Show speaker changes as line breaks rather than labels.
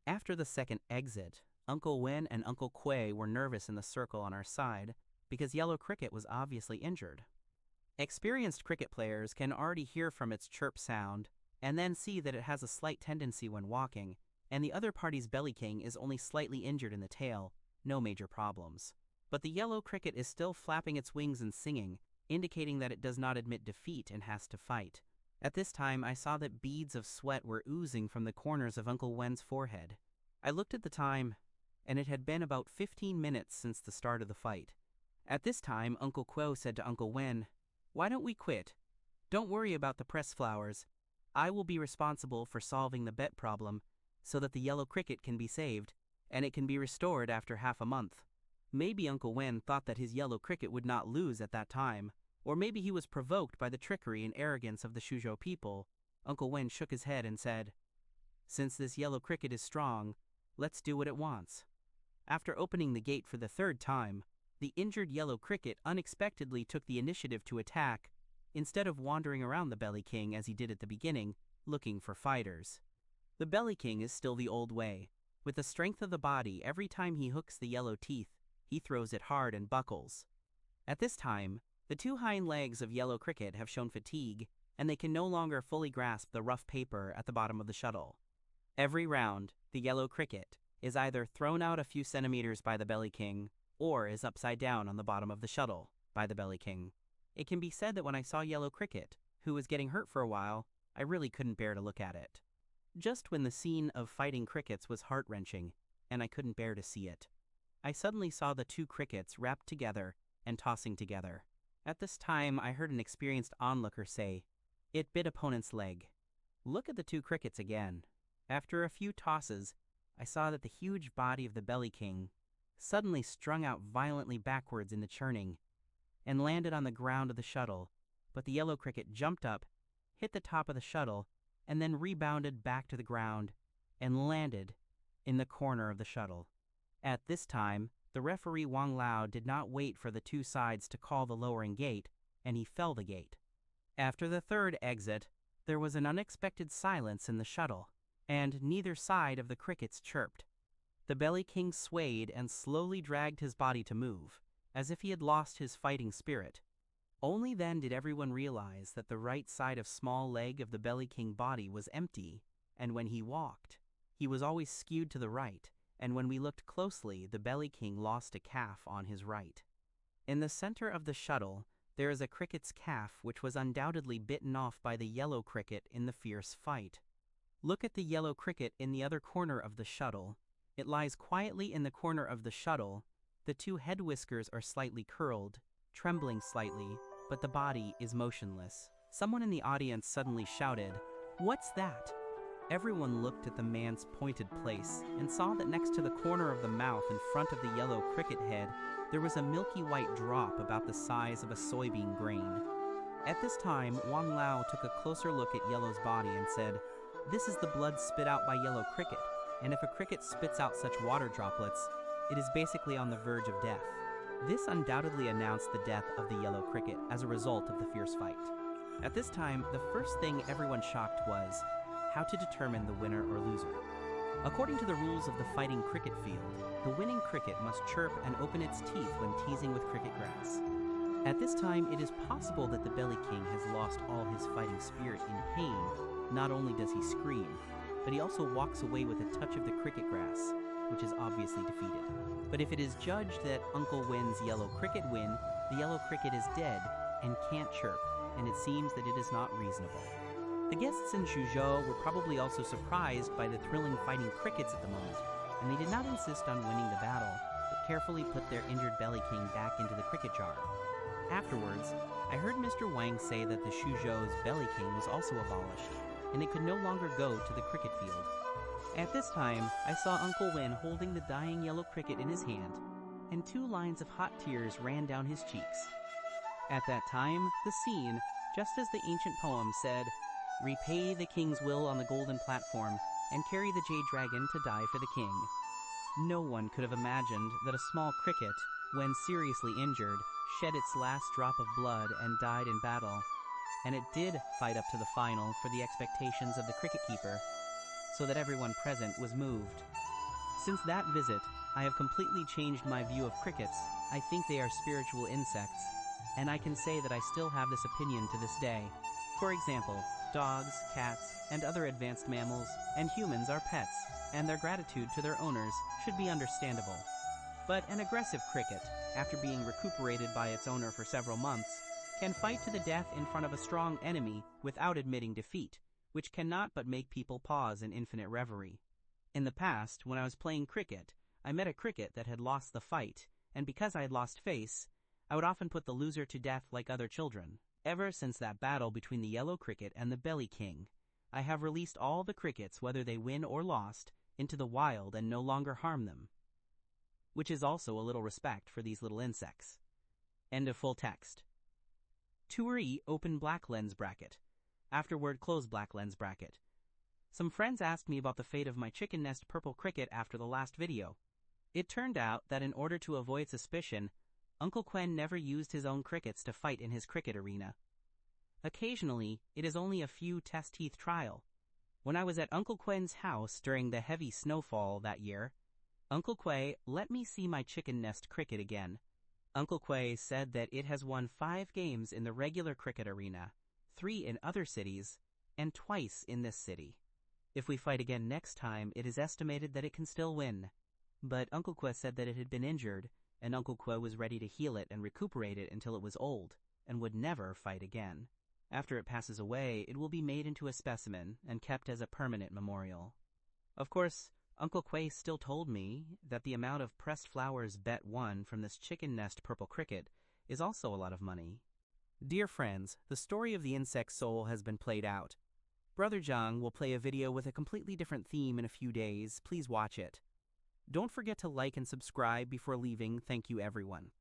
After the second exit, Uncle Wen and Uncle Quay were nervous in the circle on our side because Yellow Cricket was obviously injured. Experienced cricket players can already hear from its chirp sound and then see that it has a slight tendency when walking, and the other party's belly king is only slightly injured in the tail, no major problems. But the Yellow Cricket is still flapping its wings and singing, indicating that it does not admit defeat and has to fight. At this time, I saw that beads of sweat were oozing from the corners of Uncle Wen's forehead. I looked at the time, and it had been about 15 minutes since the start of the fight. At this time, Uncle Quo said to Uncle Wen, "Why don't we quit? Don't worry about the press flowers. I will be responsible for solving the bet problem so that the Yellow Cricket can be saved, and it can be restored after half a month." Maybe Uncle Wen thought that his Yellow Cricket would not lose at that time, or maybe he was provoked by the trickery and arrogance of the Suzhou people. Uncle Wen shook his head and said, "Since this Yellow Cricket is strong, let's do what it wants." After opening the gate for the third time, the injured Yellow Cricket unexpectedly took the initiative to attack, instead of wandering around the Belly King as he did at the beginning, looking for fighters. The Belly King is still the old way. With the strength of the body, every time he hooks the yellow teeth, he throws it hard and buckles. At this time, the two hind legs of Yellow Cricket have shown fatigue, and they can no longer fully grasp the rough paper at the bottom of the shuttle. Every round, the Yellow Cricket is either thrown out a few centimeters by the Belly King, or is upside down on the bottom of the shuttle by the Belly King. It can be said that when I saw Yellow Cricket, who was getting hurt for a while, I really couldn't bear to look at it. Just when the scene of fighting crickets was heart-wrenching, and I couldn't bear to see it, I suddenly saw the two crickets wrapped together and tossing together. At this time, I heard an experienced onlooker say, "It bit opponent's leg." Look at the two crickets again. After a few tosses, I saw that the huge body of the Belly King suddenly strung out violently backwards in the churning and landed on the ground of the shuttle, but the Yellow Cricket jumped up, hit the top of the shuttle, and then rebounded back to the ground and landed in the corner of the shuttle. At this time, the referee Wang Lao did not wait for the two sides to call the lowering gate, and he fell the gate. After the third exit, there was an unexpected silence in the shuttle, and neither side of the crickets chirped. The Belly King swayed and slowly dragged his body to move, as if he had lost his fighting spirit. Only then did everyone realize that the right side of small leg of the Belly King body was empty, and when he walked, he was always skewed to the right, and when we looked closely, the Belly King lost a calf on his right. In the center of the shuttle, there is a cricket's calf which was undoubtedly bitten off by the Yellow Cricket in the fierce fight. Look at the Yellow Cricket in the other corner of the shuttle. It lies quietly in the corner of the shuttle. The two head whiskers are slightly curled, trembling slightly, but the body is motionless. Someone in the audience suddenly shouted, "What's that?" Everyone looked at the man's pointed place and saw that next to the corner of the mouth in front of the Yellow Cricket head, there was a milky white drop about the size of a soybean grain. At this time, Wang Lao took a closer look at Yellow's body and said, "This is the blood spit out by Yellow Cricket, and if a cricket spits out such water droplets, it is basically on the verge of death." This undoubtedly announced the death of the Yellow Cricket as a result of the fierce fight. At this time, the first thing everyone shocked was how to determine the winner or loser. According to the rules of the fighting cricket field, the winning cricket must chirp and open its teeth when teasing with cricket grass. At this time, it is possible that the Belly King has lost all his fighting spirit in pain. Not only does he scream, but he also walks away with a touch of the cricket grass, which is obviously defeated. But if it is judged that Uncle Wen's Yellow Cricket win, the Yellow Cricket is dead and can't chirp, and it seems that it is not reasonable. The guests in Suzhou were probably also surprised by the thrilling fighting crickets at the moment, and they did not insist on winning the battle, but carefully put their injured Belly King back into the cricket jar. Afterwards, I heard Mr. Wang say that the Suzhou's Belly King was also abolished, and it could no longer go to the cricket field. At this time, I saw Uncle Wen holding the dying Yellow Cricket in his hand, and 2 lines of hot tears ran down his cheeks. At that time, the scene, just as the ancient poem said, "Repay the king's will on the golden platform, and carry the jade dragon to die for the king." No one could have imagined that a small cricket, when seriously injured, shed its last drop of blood and died in battle. And it did fight up to the final for the expectations of the cricket keeper. so that everyone present was moved. Since that visit, I have completely changed my view of crickets. I think they are spiritual insects, and I can say that I still have this opinion to this day. For example, dogs, cats, and other advanced mammals and humans are pets, and their gratitude to their owners should be understandable. But an aggressive cricket, after being recuperated by its owner for several months, can fight to the death in front of a strong enemy without admitting defeat, which cannot but make people pause in infinite reverie. In the past, when I was playing cricket, I met a cricket that had lost the fight, and because I had lost face, I would often put the loser to death like other children. Ever since that battle between the yellow cricket and the belly king, I have released all the crickets, whether they win or lost, into the wild and no longer harm them. Which is also a little respect for these little insects. End of full text. Tuerie open black lens bracket. Afterward close black lens bracket. Some friends asked me about the fate of my chicken nest purple cricket after the last video. It turned out that in order to avoid suspicion, Uncle Quen never used his own crickets to fight in his cricket arena. Occasionally, it is only a few test-teeth trial. When I was at Uncle Quen's house during the heavy snowfall that year, Uncle Quay let me see my chicken nest cricket again. Uncle Quay said that it has won 5 games in the regular cricket arena, 3 in other cities, and twice in this city. If we fight again next time, it is estimated that it can still win. But Uncle Quay said that it had been injured, and Uncle Quay was ready to heal it and recuperate it until it was old, and would never fight again. After it passes away, it will be made into a specimen and kept as a permanent memorial. Of course, Uncle Quay still told me that the amount of pressed flowers bet won from this chicken nest purple cricket is also a lot of money. Dear friends, the story of the insect soul has been played out. Brother Zhang will play a video with a completely different theme in a few days. Please watch it. Don't forget to like and subscribe before leaving. Thank you, everyone.